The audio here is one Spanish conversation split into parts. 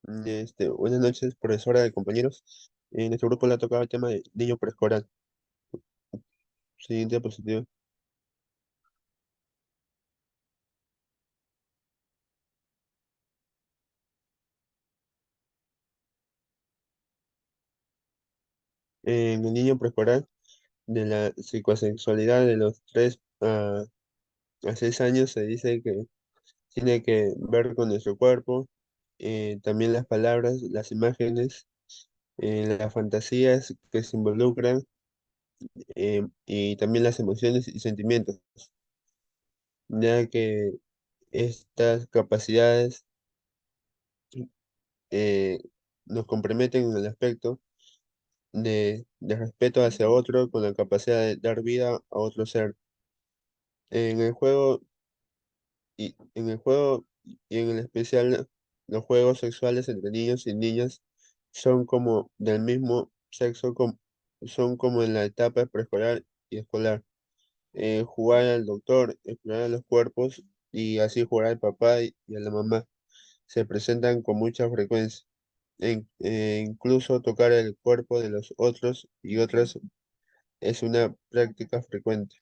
Buenas noches, profesora de compañeros. En nuestro grupo le ha tocado el tema de niño preescolar. Siguiente diapositiva. En el niño preescolar, de la psicosexualidad de los 3 a 6 años se dice que tiene que ver con nuestro cuerpo, también las palabras, las imágenes, las fantasías que se involucran, y también las emociones y sentimientos, ya que estas capacidades eh, nos comprometen en el aspecto de respeto hacia otro con la capacidad de dar vida a otro ser. En el juego y en el especial los juegos sexuales entre niños y niñas son como del mismo sexo, son como en la etapa preescolar y escolar. Jugar al doctor, explorar los cuerpos y así jugar al papá y a la mamá se presentan con mucha frecuencia. Incluso tocar el cuerpo de los otros y otras es una práctica frecuente.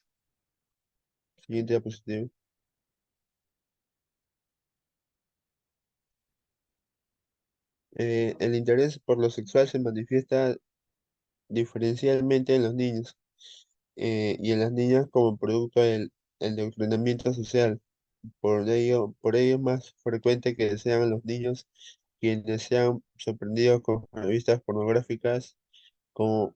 Siguiente diapositiva. El interés por lo sexual se manifiesta diferencialmente en los niños y en las niñas como producto del el entrenamiento social. Por ello es más frecuente que sean los niños quienes sean sorprendidos con revistas pornográficas con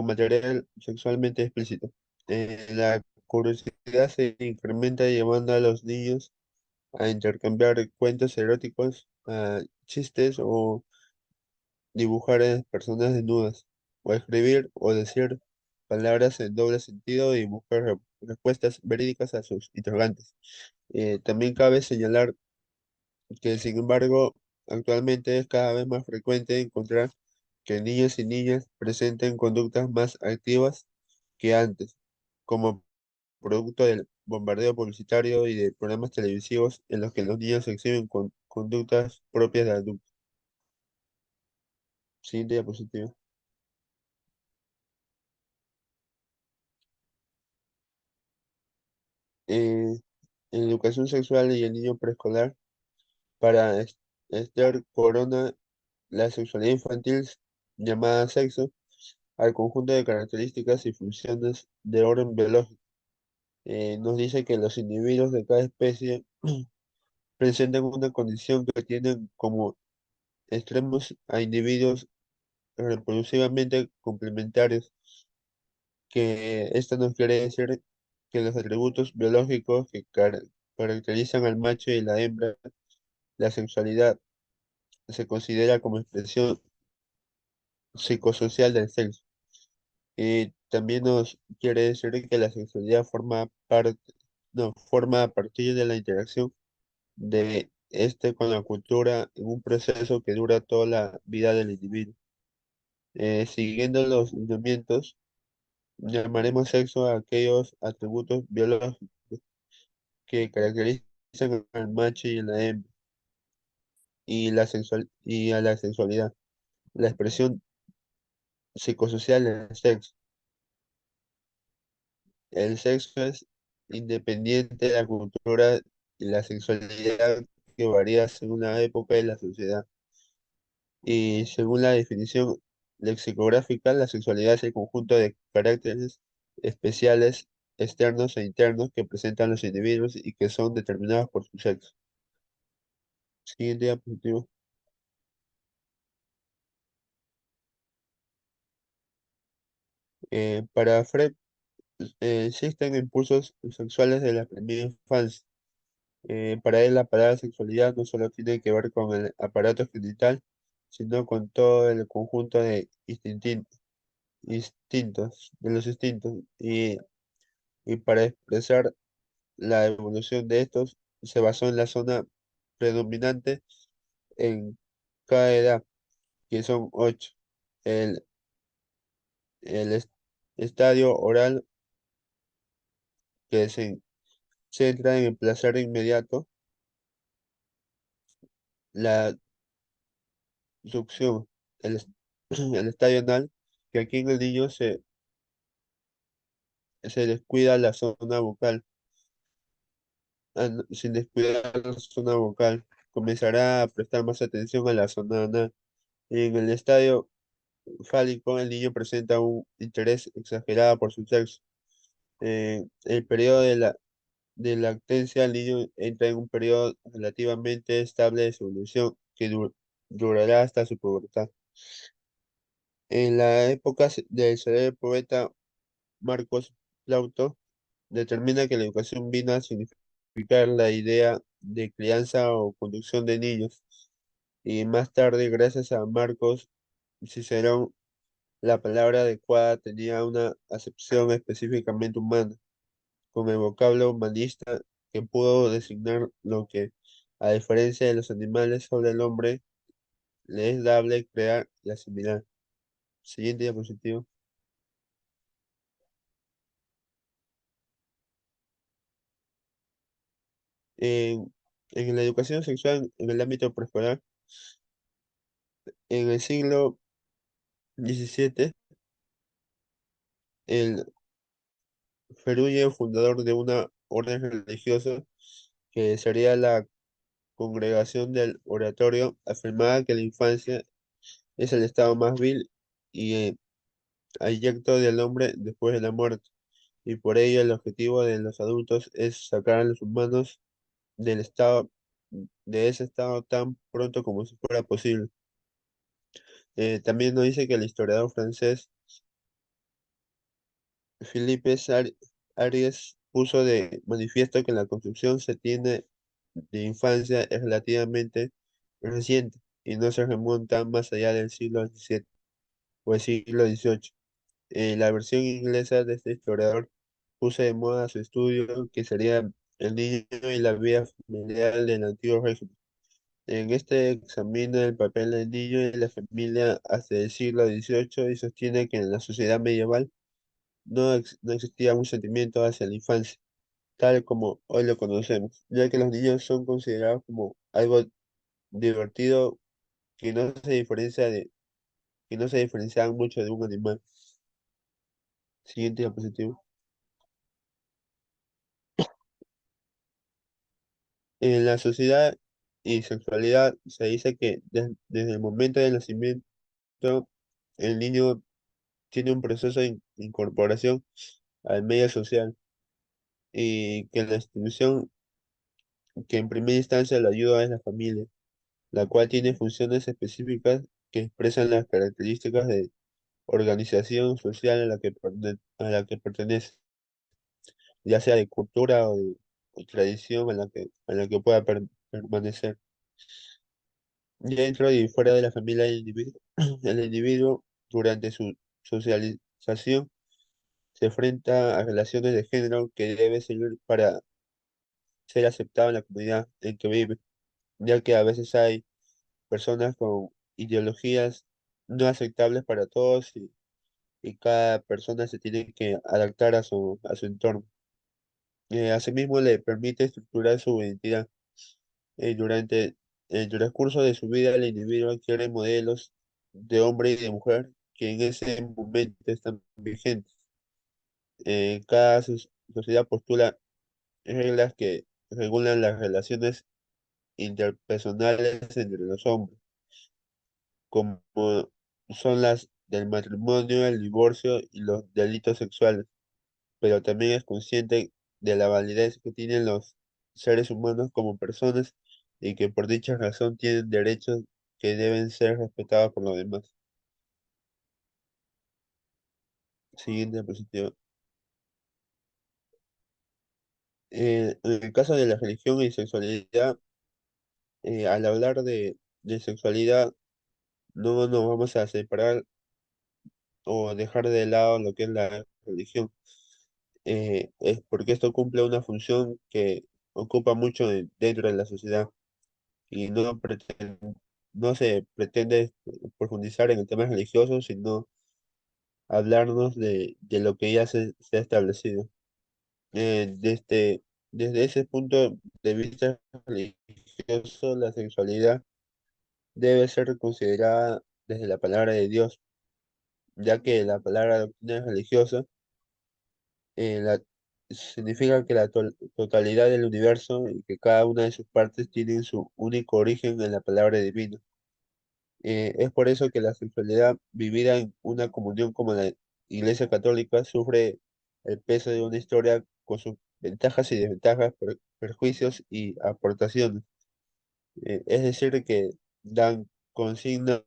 material sexualmente explícito. La curiosidad se incrementa llevando a los niños a intercambiar cuentos eróticos, chistes o dibujar a personas desnudas, o escribir o decir palabras en doble sentido y buscar respuestas verídicas a sus interrogantes. También cabe señalar que, sin embargo, actualmente es cada vez más frecuente encontrar que niños y niñas presenten conductas más activas que antes, como producto del bombardeo publicitario y de programas televisivos en los que los niños exhiben conductas propias de adultos. Siguiente diapositiva. Eh, en educación sexual y el niño preescolar, para Esther Corona, la sexualidad infantil llamada sexo, al conjunto de características y funciones de orden biológico. Nos dice que los individuos de cada especie presentan una condición que tienen como extremos a individuos reproductivamente complementarios, que esto nos quiere decir que los atributos biológicos que caracterizan al macho y la hembra, la sexualidad, se considera como expresión psicosocial del sexo. Y también nos quiere decir que la sexualidad forma parte, no, forma a partir de la interacción de este con la cultura en un proceso que dura toda la vida del individuo. Siguiendo los lineamientos, llamaremos sexo a aquellos atributos biológicos que caracterizan al macho y a la hembra y a la sexualidad. La expresión psicosocial del sexo. El sexo es independiente de la cultura y la sexualidad que varía según la época y la sociedad. Y según la definición lexicográfica, la sexualidad es el conjunto de caracteres especiales, externos e internos que presentan los individuos y que son determinados por su sexo. Siguiente diapositiva. Para Freud, existen impulsos sexuales de la primera infancia. Para él, la palabra sexualidad no solo tiene que ver con el aparato genital, sino con todo el conjunto de instintos, de los instintos. Y para expresar la evolución de estos, se basó en la zona predominante en cada edad, que son 8. El, el estadio oral, que se centra en el placer inmediato, succión, el, el estadio anal, que aquí en el niño se descuida la zona vocal. Sin descuidar la zona vocal, comenzará a prestar más atención a la zona anal. En el estadio fálico, el niño presenta un interés exagerado por su sexo. El periodo de lactancia, el niño entra en un periodo relativamente estable de su evolución que durará hasta su pubertad. En la época del cerebro poeta Marcos Plauto determina que la educación vino a significar la idea de crianza o conducción de niños. Y más tarde, gracias a Marcos Cicerón, la palabra adecuada tenía una acepción específicamente humana, con el vocablo humanista que pudo designar lo que, a diferencia de los animales sobre el hombre, le es dable crear y asimilar. Siguiente diapositivo. En, en la educación sexual en el ámbito preescolar, en el siglo XVII, el Feruje, fundador de una orden religiosa que sería la Congregación del Oratorio, afirmaba que la infancia es el estado más vil y abyecto del hombre después de la muerte, y por ello el objetivo de los adultos es sacar a los humanos del estado, de ese estado tan pronto como si fuera posible. También nos dice que el historiador francés Philippe Ariès puso de manifiesto que la construcción se tiene de infancia es relativamente reciente y no se remonta más allá del siglo XVII o el siglo XVIII. La versión inglesa de este historiador puso de moda su estudio que sería el niño y la vida familiar del antiguo régimen. En este examina el papel del niño y la familia hasta el siglo XVIII y sostiene que en la sociedad medieval no existía un sentimiento hacia la infancia, tal como hoy lo conocemos, ya que los niños son considerados como algo divertido que que no se diferenciaban mucho de un animal. Siguiente diapositivo. En la sociedad y sexualidad se dice que desde el momento del nacimiento el niño tiene un proceso de incorporación al medio social y que la institución que en primera instancia le ayuda es la familia, la cual tiene funciones específicas que expresan las características de organización social a la que pertenece, ya sea de cultura o tradición a la que pueda permanecer. Dentro y fuera de la familia del individuo, el individuo durante su socialización se enfrenta a relaciones de género que debe seguir para ser aceptado en la comunidad en que vive, ya que a veces hay personas con ideologías no aceptables para todos y cada persona se tiene que adaptar a a su entorno. Asimismo, le permite estructurar su identidad. Durante el transcurso de su vida, el individuo adquiere modelos de hombre y de mujer que en ese momento están vigentes. Cada sociedad postula reglas que regulan las relaciones interpersonales entre los hombres, como son las del matrimonio, el divorcio y los delitos sexuales, pero también es consciente de la validez que tienen los seres humanos como personas y que por dicha razón tienen derechos que deben ser respetados por los demás. Siguiente diapositiva. En el caso de la religión y sexualidad, al hablar de sexualidad, no nos vamos a separar o dejar de lado lo que es la religión. Es porque esto cumple una función que ocupa mucho dentro de la sociedad y no se pretende profundizar en el tema religioso, sino hablarnos de lo que ya se ha establecido. Desde ese punto de vista religioso, la sexualidad debe ser considerada desde la palabra de Dios, ya que la palabra doctrina religiosa significa que la totalidad del universo y que cada una de sus partes tienen su único origen en la palabra divina. Es por eso que la sexualidad vivida en una comunión como la Iglesia Católica sufre el peso de una historia con sus ventajas y desventajas, perjuicios y aportaciones. Es decir, que dan consignas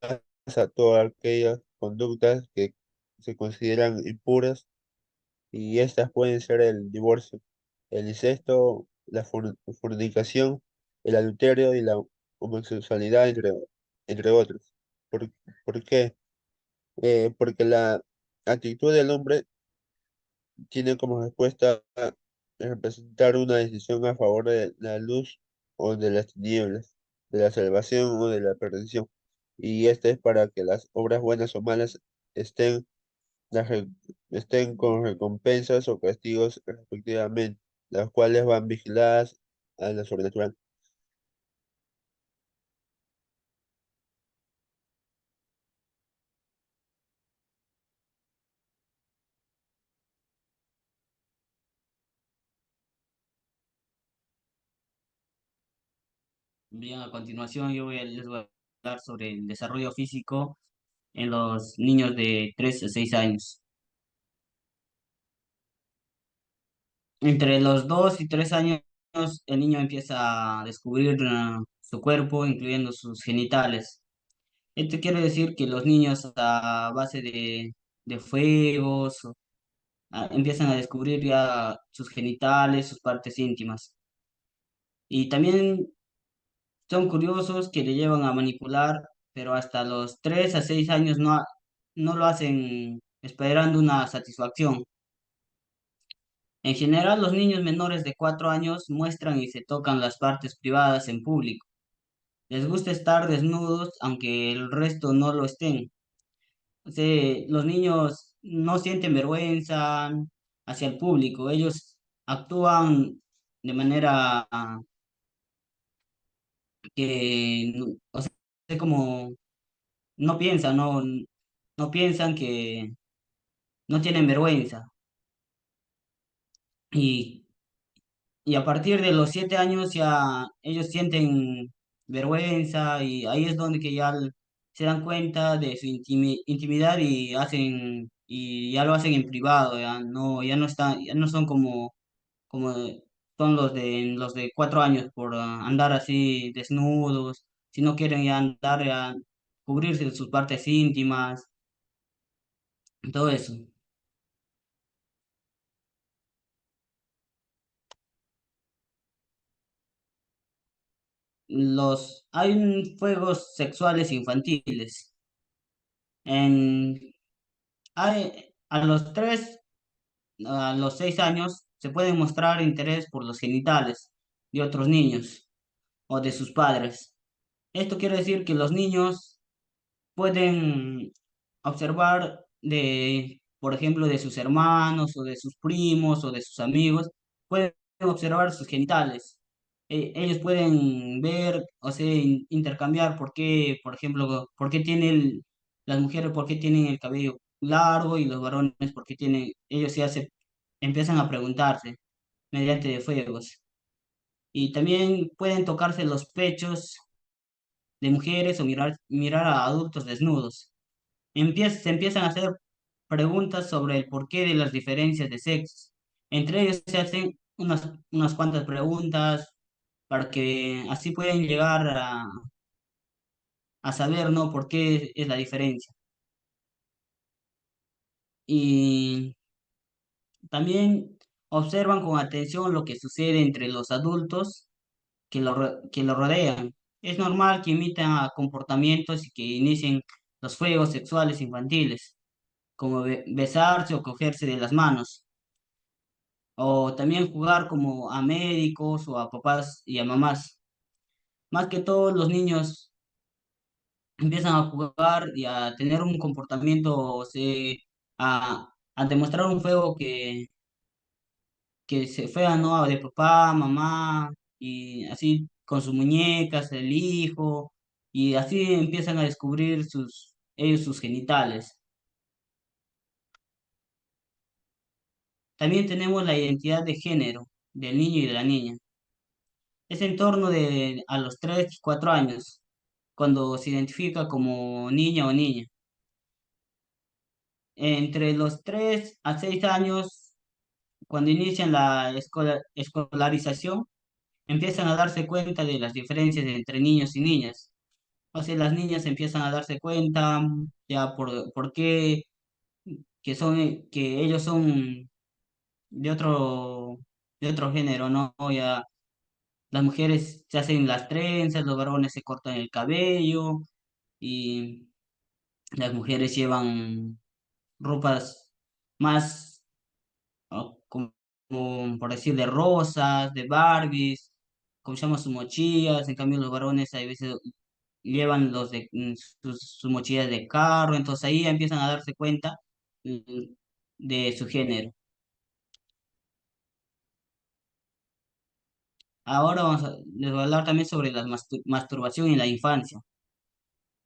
a todas aquellas conductas que se consideran impuras y estas pueden ser el divorcio, el incesto, la fornicación, el adulterio y la homosexualidad, entre otros. ¿Por, por qué? Porque la actitud del hombre tiene como respuesta a representar una decisión a favor de la luz o de las tinieblas, de la salvación o de la perdición. Y este es para que las obras buenas o malas estén las re- estén con recompensas o castigos respectivamente, las cuales van vigiladas a la sobrenatural. Bien, a continuación les voy a hablar sobre el desarrollo físico en los niños de 3 a 6 años. Entre los 2 y 3 años, el niño empieza a descubrir su cuerpo, incluyendo sus genitales. Esto quiere decir que los niños a base de fuegos empiezan a descubrir ya sus genitales, sus partes íntimas. Y también son curiosos que le llevan a manipular, pero hasta los 3 a 6 años no lo hacen esperando una satisfacción. En general, los niños menores de 4 años muestran y se tocan las partes privadas en público. Les gusta estar desnudos, aunque el resto no lo estén. O sea, los niños no sienten vergüenza hacia el público. Ellos actúan de manera que, o sea, como no piensan, no piensan que no tienen vergüenza. Y, y a partir de los 7 años ya ellos sienten vergüenza y ahí es donde que se dan cuenta de su intimidad y y ya lo hacen en privado, ya no son como son los de 4 años por andar así desnudos, si no quieren ya andar a cubrirse de sus partes íntimas, todo eso. Hay juegos sexuales infantiles. En, a los 6 años se puede mostrar interés por los genitales de otros niños o de sus padres. Esto quiere decir que los niños pueden observar por ejemplo, de sus hermanos o de sus primos o de sus amigos, pueden observar sus genitales. Ellos pueden ver, o sea, intercambiar por qué, por ejemplo, por qué las mujeres, por qué tienen el cabello largo y los varones, por qué tienen, ellos empiezan a preguntarse mediante juegos. Y también pueden tocarse los pechos de mujeres o mirar a adultos desnudos. Se empiezan a hacer preguntas sobre el porqué de las diferencias de sexos. Entre ellos se hacen unas cuantas preguntas para que así pueden llegar a saber, ¿no?, por qué es la diferencia. Y también observan con atención lo que sucede entre los adultos que lo rodean. Es normal que imiten a comportamientos y que inicien los juegos sexuales infantiles, como besarse o cogerse de las manos, o también jugar como a médicos o a papás y a mamás. Más que todo, los niños empiezan a jugar y a tener un comportamiento, o sea, a demostrar un juego que se fue ¿no?, de papá, mamá, y así con sus muñecas, el hijo, y así empiezan a descubrir ellos sus genitales. También tenemos la identidad de género del niño y de la niña. Es en torno a los 3 4 años, cuando se identifica como niña o niña. Entre los 3 a 6 años, cuando inician la escolarización, empiezan a darse cuenta de las diferencias entre niños y niñas. O sea, las niñas empiezan a darse cuenta ya por qué que ellos son de otro género, ¿no? Ya las mujeres se hacen las trenzas, los varones se cortan el cabello y las mujeres llevan ropas más, como por decir, de rosas, de Barbies, como se llama sus mochilas. En cambio los varones a veces llevan sus mochilas de carro, entonces ahí ya empiezan a darse cuenta mm, de su género. Ahora les voy a hablar también sobre la masturbación en la infancia.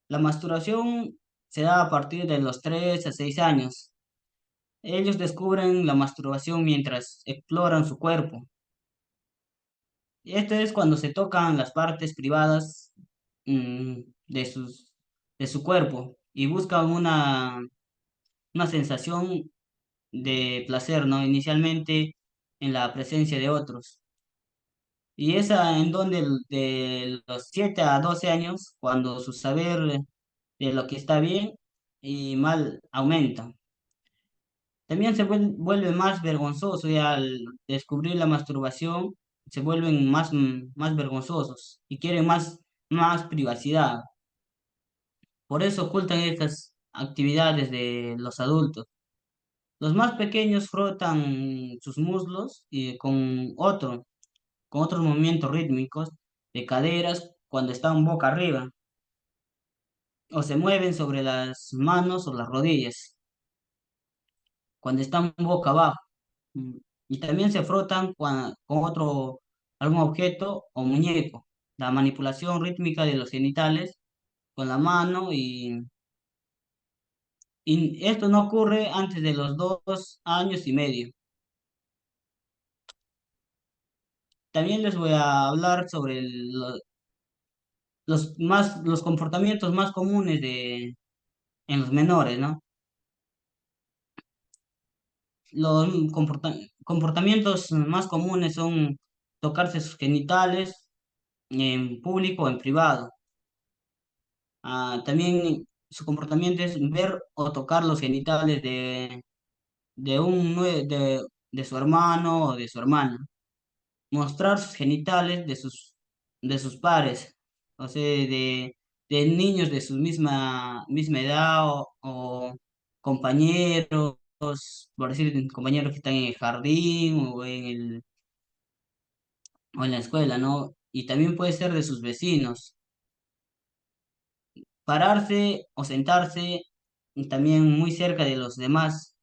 La masturbación se da a partir de los 3 a 6 años. Ellos descubren la masturbación mientras exploran su cuerpo. Y esto es cuando se tocan las partes privadas mm, de de su cuerpo y buscan una sensación de placer, ¿no? Inicialmente en la presencia de otros. Y esa en donde de los 7 a 12 años, cuando su saber de lo que está bien y mal aumenta. También se vuelve más vergonzoso y al descubrir la masturbación se vuelven más vergonzosos y quieren más privacidad. Por eso ocultan estas actividades de los adultos. Los más pequeños frotan sus muslos y con otros movimientos rítmicos de caderas cuando están boca arriba o se mueven sobre las manos o las rodillas cuando están boca abajo. Mm, Y también se frotan con algún objeto o muñeco. La manipulación rítmica de los genitales con la mano y esto no ocurre antes de los 2 años y medio. También les voy a hablar sobre los comportamientos más comunes en los menores, ¿no? Los comportamientos más comunes son tocarse sus genitales en público o en privado. También su comportamiento es ver o tocar los genitales de su hermano o de su hermana. Mostrar sus genitales de sus pares, o sea, de niños de su misma edad o compañeros, por decir, compañeros que están en el jardín o en la escuela, ¿no? Y también puede ser de sus vecinos. Pararse o sentarse también muy cerca de los demás.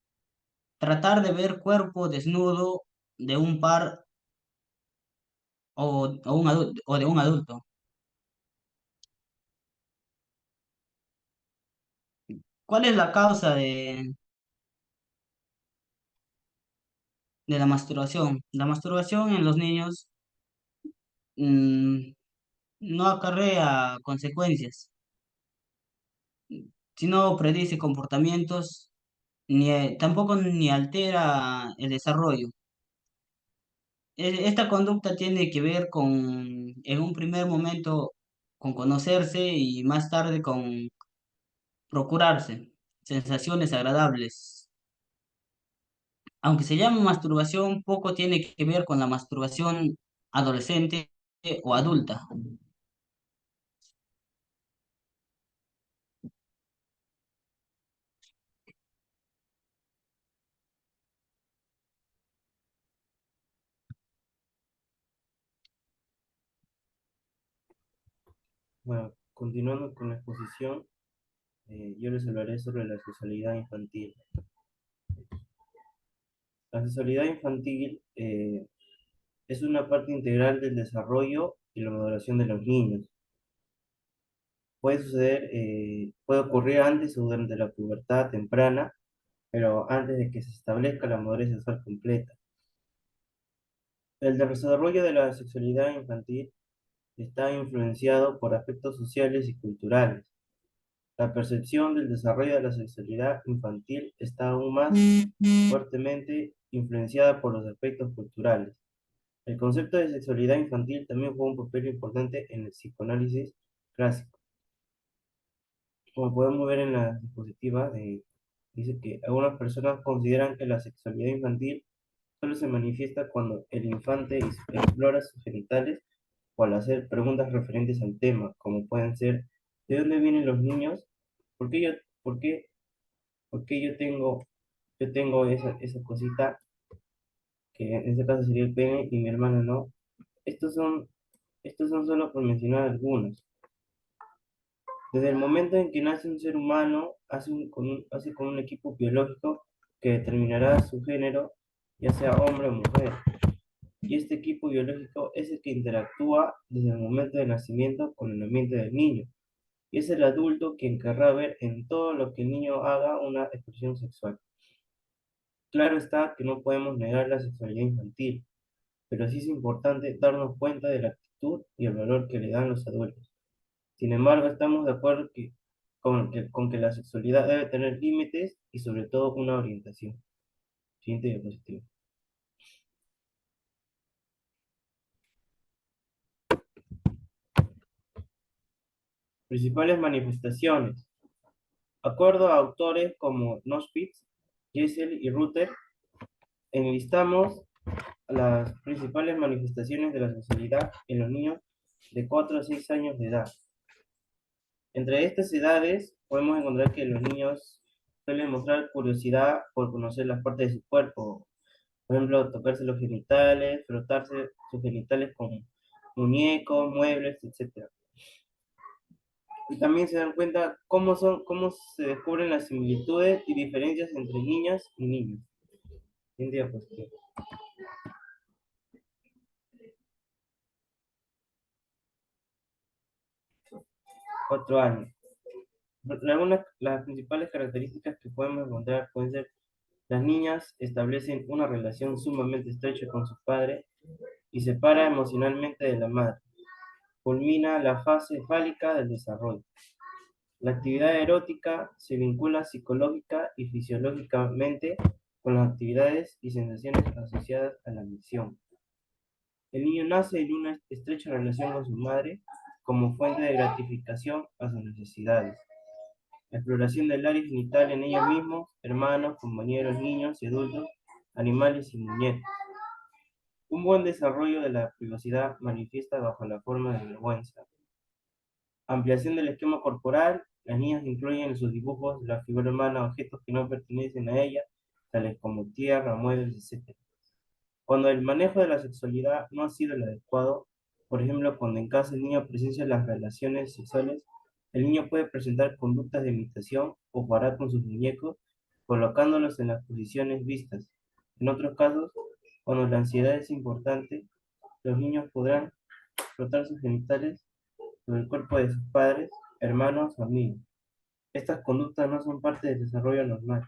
Tratar de ver cuerpo desnudo de un par o de un adulto. ¿Cuál es la causa de la masturbación? La masturbación en los niños mm, no acarrea consecuencias, sino predice comportamientos, tampoco ni altera el desarrollo. Esta conducta tiene que ver en un primer momento, con conocerse y más tarde con procurarse sensaciones agradables. Aunque se llama masturbación, poco tiene que ver con la masturbación adolescente o adulta. Bueno, continuando con la exposición, yo les hablaré sobre la sexualidad infantil. La sexualidad infantil es una parte integral del desarrollo y la maduración de los niños. Puede suceder, puede ocurrir antes o durante la pubertad temprana, pero antes de que se establezca la madurez sexual completa. El desarrollo de la sexualidad infantil está influenciado por aspectos sociales y culturales. La percepción del desarrollo de la sexualidad infantil está aún más fuertemente influenciada por los aspectos culturales. El concepto de sexualidad infantil también juega un papel importante en el psicoanálisis clásico. Como podemos ver en la diapositiva, dice que algunas personas consideran que la sexualidad infantil solo se manifiesta cuando el infante explora sus genitales o al hacer preguntas referentes al tema, como pueden ser, ¿de dónde vienen los niños? ¿Por qué yo, por qué, por qué yo tengo esa cosita, que en este caso sería el pene, y mi hermano no? Estos son, estos son solo por mencionar algunos. Desde el momento en que nace un ser humano, hace con un equipo biológico que determinará su género, ya sea hombre o mujer. Y este equipo biológico es el que interactúa desde el momento de nacimiento con el ambiente del niño. Y es el adulto quien querrá ver en todo lo que el niño haga una expresión sexual. Claro está que no podemos negar la sexualidad infantil, pero sí es importante darnos cuenta de la actitud y el valor que le dan los adultos. Sin embargo, estamos de acuerdo con que la sexualidad debe tener límites y sobre todo una orientación. Siguiente diapositiva. Principales manifestaciones. Acuerdo a autores como Nospitz, Jessel y Ruther, enlistamos las principales manifestaciones de la sexualidad en los niños de 4 a 6 años de edad. Entre estas edades podemos encontrar que los niños suelen mostrar curiosidad por conocer las partes de su cuerpo, por ejemplo, tocarse los genitales, frotarse sus genitales con muñecos, muebles, etc. Y también se dan cuenta cómo se descubren las similitudes y diferencias entre niñas y niños. Siguiente diapositiva. 4 años. Las principales características que podemos encontrar pueden ser: las niñas establecen una relación sumamente estrecha con su padre y se separa emocionalmente de la madre. Culmina la fase fálica del desarrollo. La actividad erótica se vincula psicológica y fisiológicamente con las actividades y sensaciones asociadas a la misión. El niño nace en una estrecha relación con su madre como fuente de gratificación a sus necesidades. La exploración del área genital en ellos mismos, hermanos, compañeros, niños y adultos, animales y muñecos. Un buen desarrollo de la privacidad manifiesta bajo la forma de vergüenza. Ampliación del esquema corporal. Las niñas incluyen en sus dibujos la figura humana, objetos que no pertenecen a ella, tales como tierra, muebles, etc. Cuando el manejo de la sexualidad no ha sido el adecuado, por ejemplo, cuando en casa el niño presencia las relaciones sexuales, el niño puede presentar conductas de imitación o jugará con sus muñecos, colocándolos en las posiciones vistas. En otros casos, cuando la ansiedad es importante, los niños podrán frotar sus genitales sobre el cuerpo de sus padres, hermanos o amigos. Estas conductas no son parte del desarrollo normal,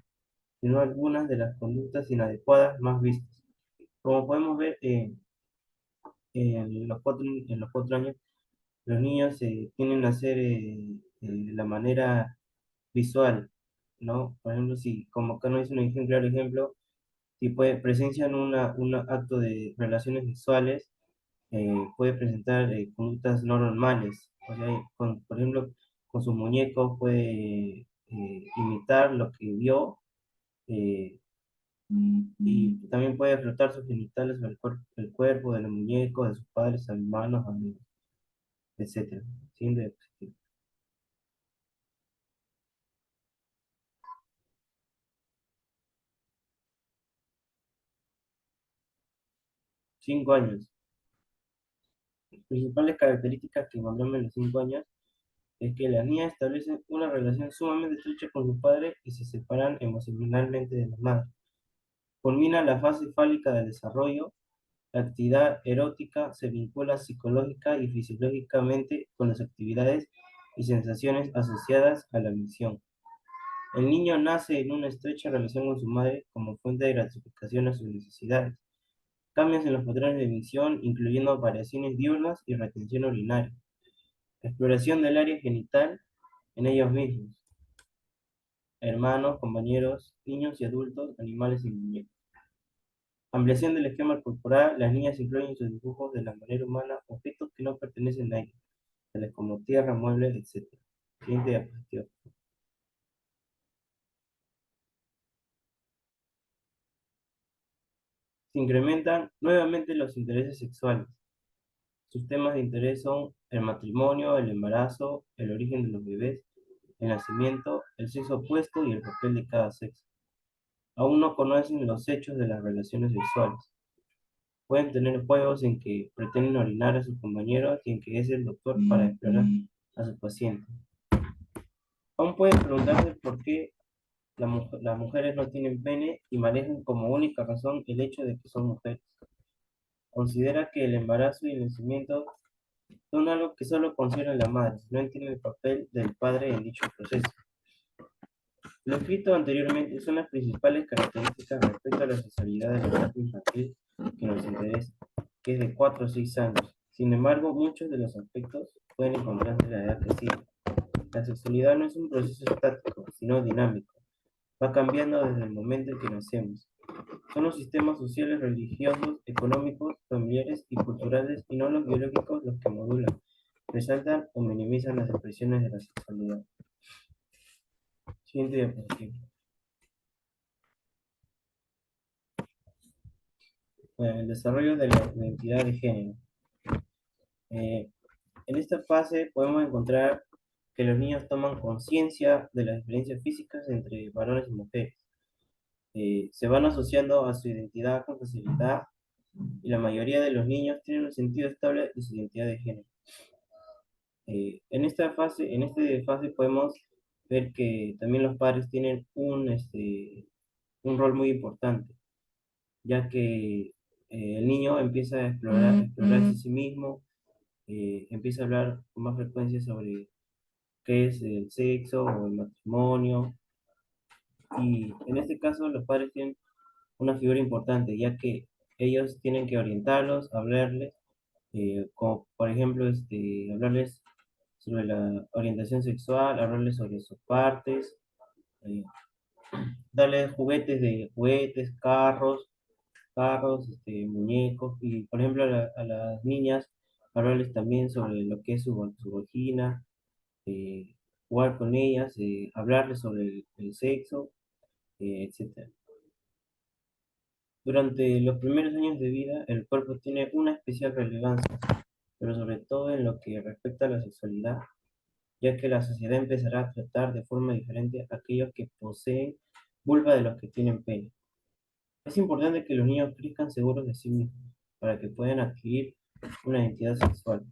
sino algunas de las conductas inadecuadas más vistas. Como podemos ver, en los 4 años, los niños tienden a hacer de la manera visual, ¿no? Por ejemplo, si, como acá nos dice un claro ejemplo, si presencian un acto de relaciones sexuales, puede presentar conductas no normales. O sea, por ejemplo, con sus muñecos puede imitar lo que vio, eh, y también puede frotar sus genitales sobre el cuerpo de los muñecos, de sus padres, hermanos, amigos, etc. Siguiente diapositiva. 5 años. Las principales características que encontramos en los 5 años es que las niñas establecen una relación sumamente estrecha con su padre y se separan emocionalmente de la madre. Culmina la fase fálica del desarrollo. La actividad erótica se vincula psicológica y fisiológicamente con las actividades y sensaciones asociadas a la misión. El niño nace en una estrecha relación con su madre como fuente de gratificación a sus necesidades. Cambios en los patrones de emisión, incluyendo variaciones diurnas y retención urinaria. Exploración del área genital en ellos mismos. Hermanos, compañeros, niños y adultos, animales y muñecos. Ampliación del esquema corporal. Las niñas incluyen en sus dibujos de la manera humana objetos que no pertenecen a ellas, tales como tierra, muebles, etc. Siguiente diapositiva. Se incrementan nuevamente los intereses sexuales. Sus temas de interés son el matrimonio, el embarazo, el origen de los bebés, el nacimiento, el sexo opuesto y el papel de cada sexo. Aún no conocen los hechos de las relaciones sexuales. Pueden tener juegos en que pretenden orinar a sus compañeros y en que es el doctor para explorar a sus pacientes. Aún pueden preguntarse por qué las mujeres no tienen pene y manejan como única razón el hecho de que son mujeres. Considera que el embarazo y el nacimiento son algo que solo concierne a la madre, no entiende el papel del padre en dicho proceso. Lo escrito anteriormente son las principales características respecto a la sexualidad de la edad infantil que nos interesa, que es de 4 a 6 años. Sin embargo, muchos de los aspectos pueden encontrarse en la edad que sigue. La sexualidad no es un proceso estático, sino dinámico. Va cambiando desde el momento en que nacemos. Son los sistemas sociales, religiosos, económicos, familiares y culturales y no los biológicos los que modulan, resaltan o minimizan las expresiones de la sexualidad. Siguiente diapositiva. El desarrollo de la identidad de género. En esta fase podemos encontrar que los niños toman conciencia de las diferencias físicas entre varones y mujeres. Se van asociando a su identidad con facilidad y la mayoría de los niños tienen un sentido estable de su identidad de género. En esta fase podemos ver que también los padres tienen un rol muy importante, ya que el niño empieza a explorarse a sí mismo, empieza a hablar con más frecuencia sobre qué es el sexo o el matrimonio, y en este caso los padres tienen una figura importante, ya que ellos tienen que orientarlos, hablarles, como por ejemplo hablarles sobre la orientación sexual, hablarles sobre sus partes, eh, darles juguetes, muñecos, y por ejemplo a las niñas, hablarles también sobre lo que es su vagina, eh, jugar con ellas, hablarles sobre el sexo, etc. Durante los primeros años de vida, el cuerpo tiene una especial relevancia, pero sobre todo en lo que respecta a la sexualidad, ya que la sociedad empezará a tratar de forma diferente a aquellos que poseen vulva de los que tienen pene. Es importante que los niños crezcan seguros de sí mismos para que puedan adquirir una identidad sexual,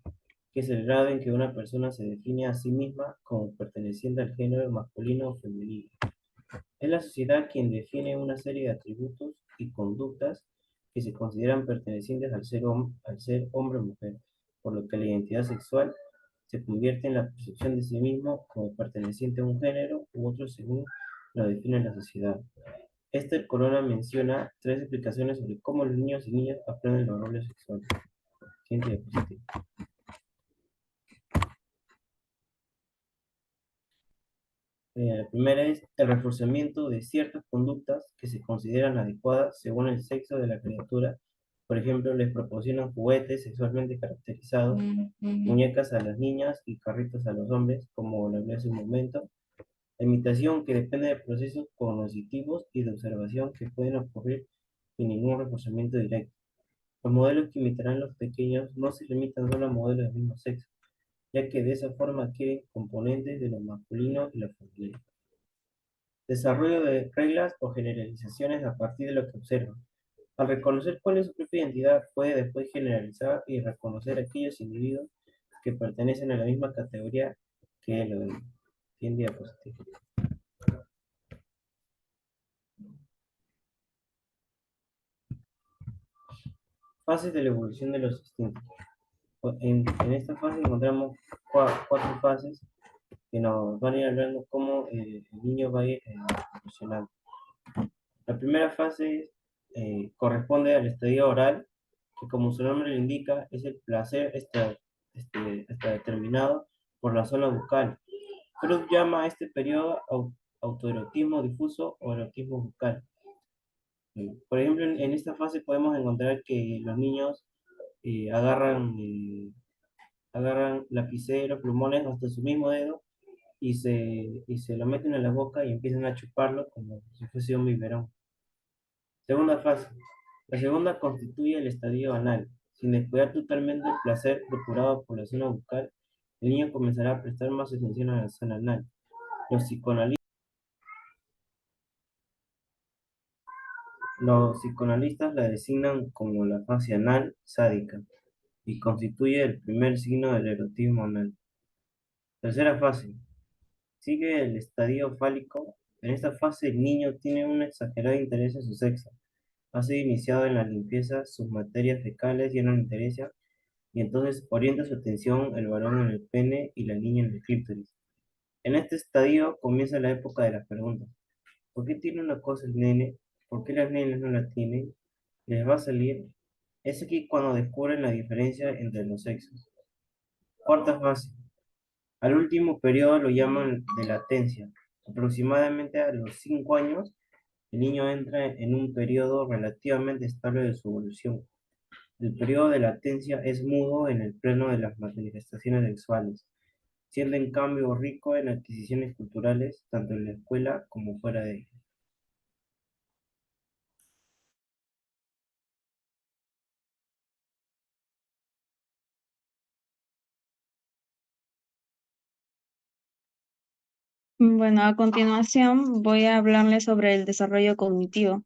que es el grado en que una persona se define a sí misma como perteneciente al género masculino o femenino. Es la sociedad quien define una serie de atributos y conductas que se consideran pertenecientes al ser hombre o mujer, por lo que la identidad sexual se convierte en la percepción de sí mismo como perteneciente a un género u otro según lo define la sociedad. Esther Corona menciona 3 explicaciones sobre cómo los niños y niñas aprenden los roles sexuales. Siguiente diapositiva. La primera es el reforzamiento de ciertas conductas que se consideran adecuadas según el sexo de la criatura. Por ejemplo, les proporcionan juguetes sexualmente caracterizados, muñecas a las niñas y carritos a los hombres, como lo hablé hace un momento. La imitación, que depende de procesos cognitivos y de observación que pueden ocurrir sin ningún reforzamiento directo. Los modelos que imitarán los pequeños no se limitan solo a modelos del mismo sexo, ya que de esa forma adquieren componentes de lo masculino y lo femenino. Desarrollo de reglas o generalizaciones a partir de lo que observa. Al reconocer cuál es su propia identidad, puede después generalizar y reconocer a aquellos individuos que pertenecen a la misma categoría que él o ella. Siguiente diapositiva. Fases de la evolución de los instintos. En esta fase encontramos 4 fases que nos van a ir hablando cómo el niño va a ir evolucionando. La primera fase corresponde al estadio oral, que como su nombre lo indica, es el placer está determinado por la zona bucal. Freud llama a este periodo autoerotismo difuso o erotismo bucal. Por ejemplo, en esta fase podemos encontrar que los niños agarran lapiceros, plumones hasta su mismo dedo y se lo meten en la boca y empiezan a chuparlo como si fuese un biberón. Segunda fase. La segunda constituye el estadio anal. Sin descuidar totalmente el placer procurado por la zona bucal, el niño comenzará a prestar más atención a la zona anal. Los psicoanalistas, los psicoanalistas la designan como la fase anal sádica y constituye el primer signo del erotismo anal. Tercera fase. Sigue el estadio fálico. En esta fase el niño tiene un exagerado interés en su sexo. Ha sido iniciado en la limpieza, sus materias fecales llenan de interés y entonces orienta su atención el varón en el pene y la niña en el clítoris. En este estadio comienza la época de las preguntas. ¿Por qué tiene una cosa el nene? ¿Por qué las nenas no la tienen? ¿Les va a salir? Es aquí cuando descubren la diferencia entre los sexos. Cuarta fase. Al último periodo lo llaman de latencia. Aproximadamente a los 5 años, el niño entra en un periodo relativamente estable de su evolución. El periodo de latencia es mudo en el plano de las manifestaciones sexuales, siendo en cambio rico en adquisiciones culturales, tanto en la escuela como fuera de ella. Bueno, a continuación voy a hablarles sobre el desarrollo cognitivo.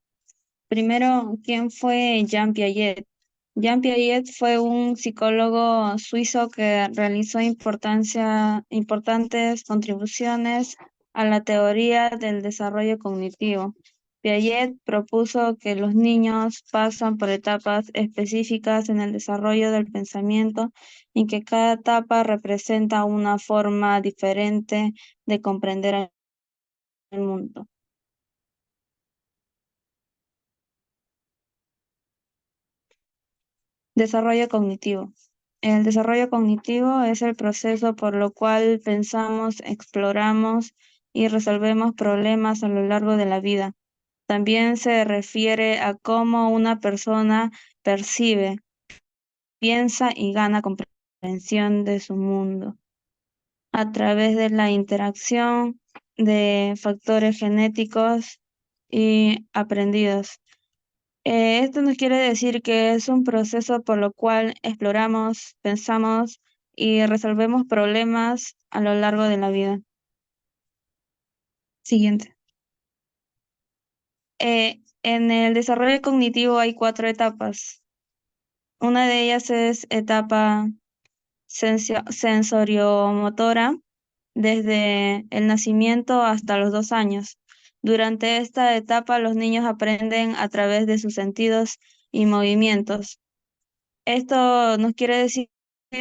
Primero, ¿quién fue Jean Piaget? Jean Piaget fue un psicólogo suizo que realizó importantes contribuciones a la teoría del desarrollo cognitivo. Piaget propuso que los niños pasan por etapas específicas en el desarrollo del pensamiento y que cada etapa representa una forma diferente de comprender el mundo. Desarrollo cognitivo. El desarrollo cognitivo es el proceso por lo cual pensamos, exploramos y resolvemos problemas a lo largo de la vida. También se refiere a cómo una persona percibe, piensa y gana comprensión de su mundo a través de la interacción de factores genéticos y aprendidos. Esto nos quiere decir que es un proceso por lo cual exploramos, pensamos y resolvemos problemas a lo largo de la vida. Siguiente. En el desarrollo cognitivo hay 4 etapas. Una de ellas es etapa sensoriomotora, desde el nacimiento hasta los 2 años. Durante esta etapa los niños aprenden a través de sus sentidos y movimientos. Esto nos quiere decir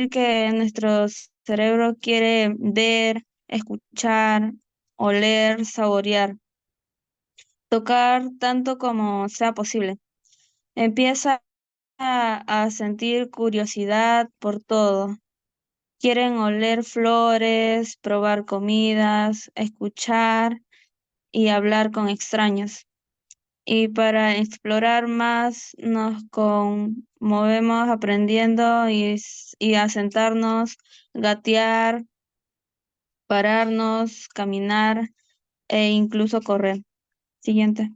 que nuestro cerebro quiere ver, escuchar, oler, saborear, tocar tanto como sea posible. Empieza a sentir curiosidad por todo. Quieren oler flores, probar comidas, escuchar y hablar con extraños. Y para explorar más nos conmovemos aprendiendo y a sentarnos, gatear, pararnos, caminar e incluso correr. Siguiente.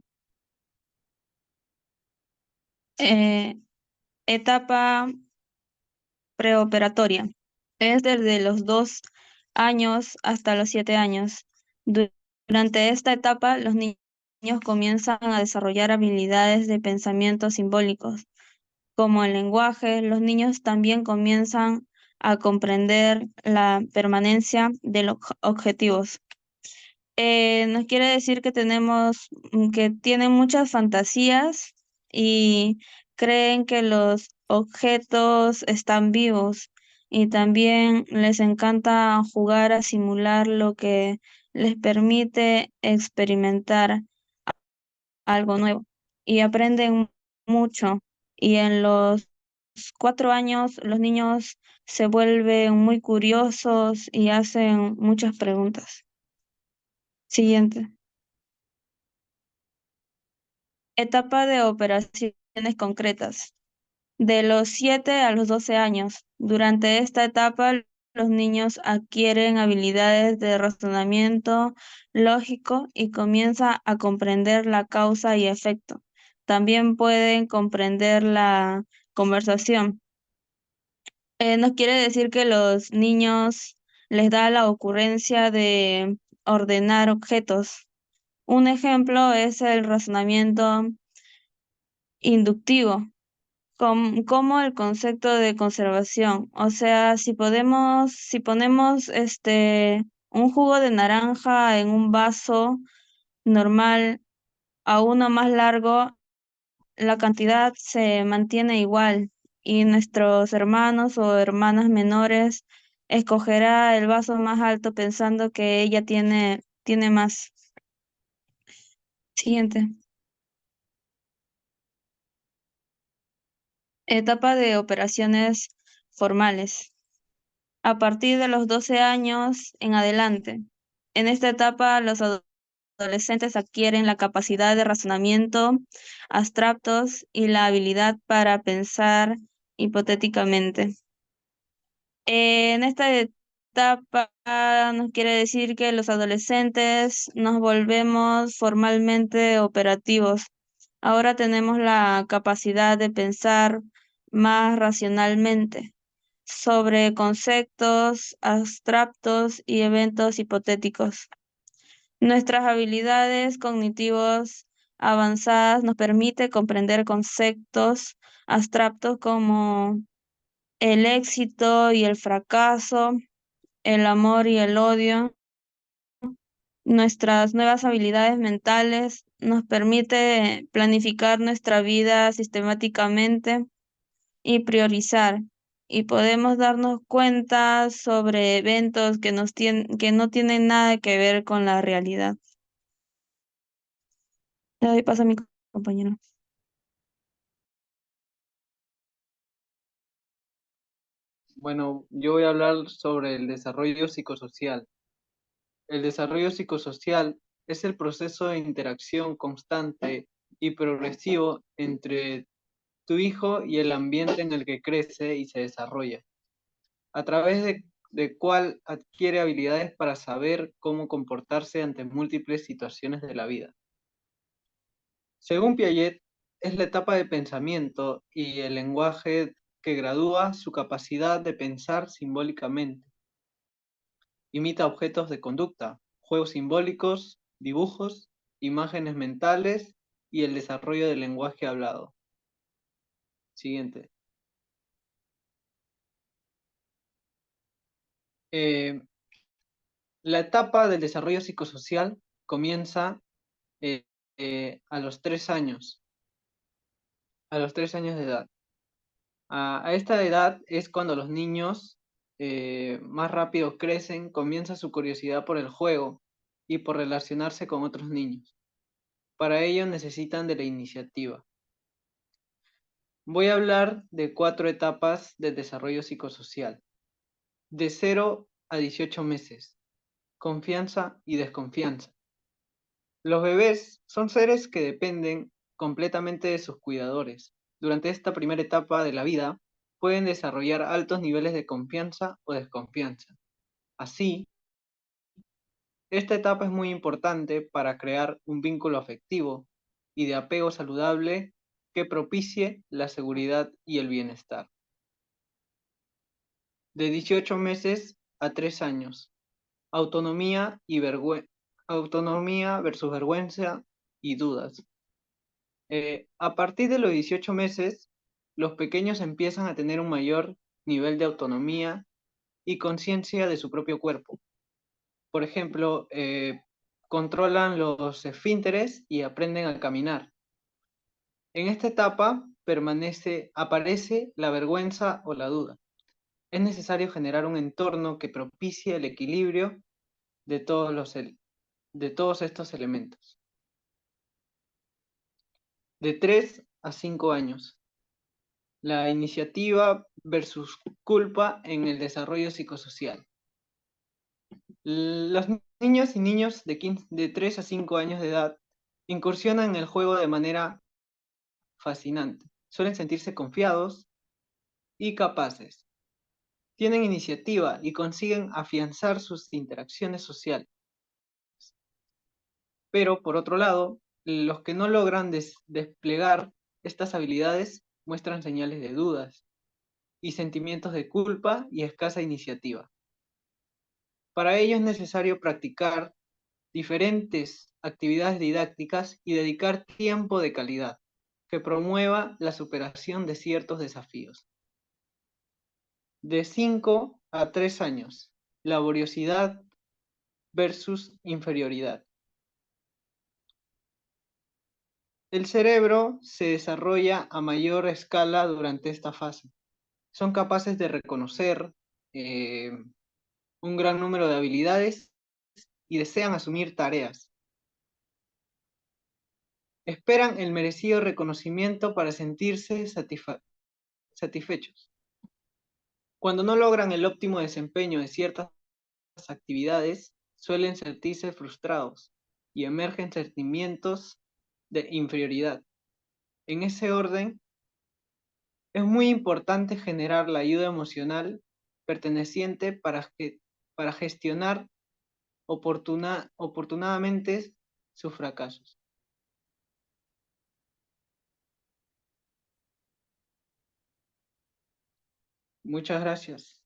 Eh, Etapa preoperatoria. Es desde los 2 años hasta los 7 años. Durante esta etapa, los niños comienzan a desarrollar habilidades de pensamientos simbólicos. Como el lenguaje, los niños también comienzan a comprender la permanencia de los objetivos. Nos quiere decir que que tienen muchas fantasías y creen que los objetos están vivos y también les encanta jugar a simular lo que les permite experimentar algo nuevo y aprenden mucho. Y en los 4 años los niños se vuelven muy curiosos y hacen muchas preguntas. Siguiente. Etapa de operaciones concretas. De los 7 a los 12 años. Durante esta etapa, los niños adquieren habilidades de razonamiento lógico y comienzan a comprender la causa y efecto. También pueden comprender la conversación. Nos quiere decir que los niños les da la ocurrencia de ordenar objetos. Un ejemplo es el razonamiento inductivo como el concepto de conservación. O sea, si ponemos un jugo de naranja en un vaso normal a uno más largo, la cantidad se mantiene igual y nuestros hermanos o hermanas menores escogerá el vaso más alto pensando que ella tiene más. Siguiente. Etapa de operaciones formales. A partir de los 12 años en adelante. En esta etapa, los adolescentes adquieren la capacidad de razonamiento abstractos y la habilidad para pensar hipotéticamente. En esta etapa nos quiere decir que los adolescentes nos volvemos formalmente operativos. Ahora tenemos la capacidad de pensar más racionalmente sobre conceptos abstractos y eventos hipotéticos. Nuestras habilidades cognitivas avanzadas nos permiten comprender conceptos abstractos como el éxito y el fracaso, el amor y el odio. Nuestras nuevas habilidades mentales nos permite planificar nuestra vida sistemáticamente y priorizar. Y podemos darnos cuenta sobre eventos que no tienen nada que ver con la realidad. Le doy paso a mi compañero. Bueno, yo voy a hablar sobre el desarrollo psicosocial. El desarrollo psicosocial es el proceso de interacción constante y progresivo entre tu hijo y el ambiente en el que crece y se desarrolla, a través de cual adquiere habilidades para saber cómo comportarse ante múltiples situaciones de la vida. Según Piaget, es la etapa de pensamiento y el lenguaje que gradúa su capacidad de pensar simbólicamente. Imita objetos de conducta, juegos simbólicos, dibujos, imágenes mentales y el desarrollo del lenguaje hablado. Siguiente. La etapa del desarrollo psicosocial comienza a los 3 años. A los 3 años de edad. A esta edad es cuando los niños más rápido crecen, comienza su curiosidad por el juego y por relacionarse con otros niños. Para ello necesitan de la iniciativa. Voy a hablar de 4 etapas del desarrollo psicosocial. De 0 a 18 meses. Confianza y desconfianza. Los bebés son seres que dependen completamente de sus cuidadores. Durante esta primera etapa de la vida, pueden desarrollar altos niveles de confianza o desconfianza. Así, esta etapa es muy importante para crear un vínculo afectivo y de apego saludable que propicie la seguridad y el bienestar. De 18 meses a 3 años. Autonomía versus vergüenza y dudas. A partir de los 18 meses, los pequeños empiezan a tener un mayor nivel de autonomía y conciencia de su propio cuerpo. Por ejemplo, controlan los esfínteres y aprenden a caminar. En esta etapa aparece la vergüenza o la duda. es necesario generar un entorno que propicie el equilibrio de todos estos elementos. De 3 a 5 años. La iniciativa versus culpa en el desarrollo psicosocial. Los niños y niños de 3 a 5 años de edad incursionan en el juego de manera fascinante. Suelen sentirse confiados y capaces. Tienen iniciativa y consiguen afianzar sus interacciones sociales. Pero, por otro lado, los que no logran desplegar estas habilidades muestran señales de dudas y sentimientos de culpa y escasa iniciativa. Para ello es necesario practicar diferentes actividades didácticas y dedicar tiempo de calidad que promueva la superación de ciertos desafíos. De 5 a 3 años, laboriosidad versus inferioridad. El cerebro se desarrolla a mayor escala durante esta fase. Son capaces de reconocer un gran número de habilidades y desean asumir tareas. Esperan el merecido reconocimiento para sentirse satisfechos. Cuando no logran el óptimo desempeño de ciertas actividades, suelen sentirse frustrados y emergen sentimientos de inferioridad. En ese orden, es muy importante generar la ayuda emocional perteneciente para gestionar oportunadamente sus fracasos. Muchas gracias.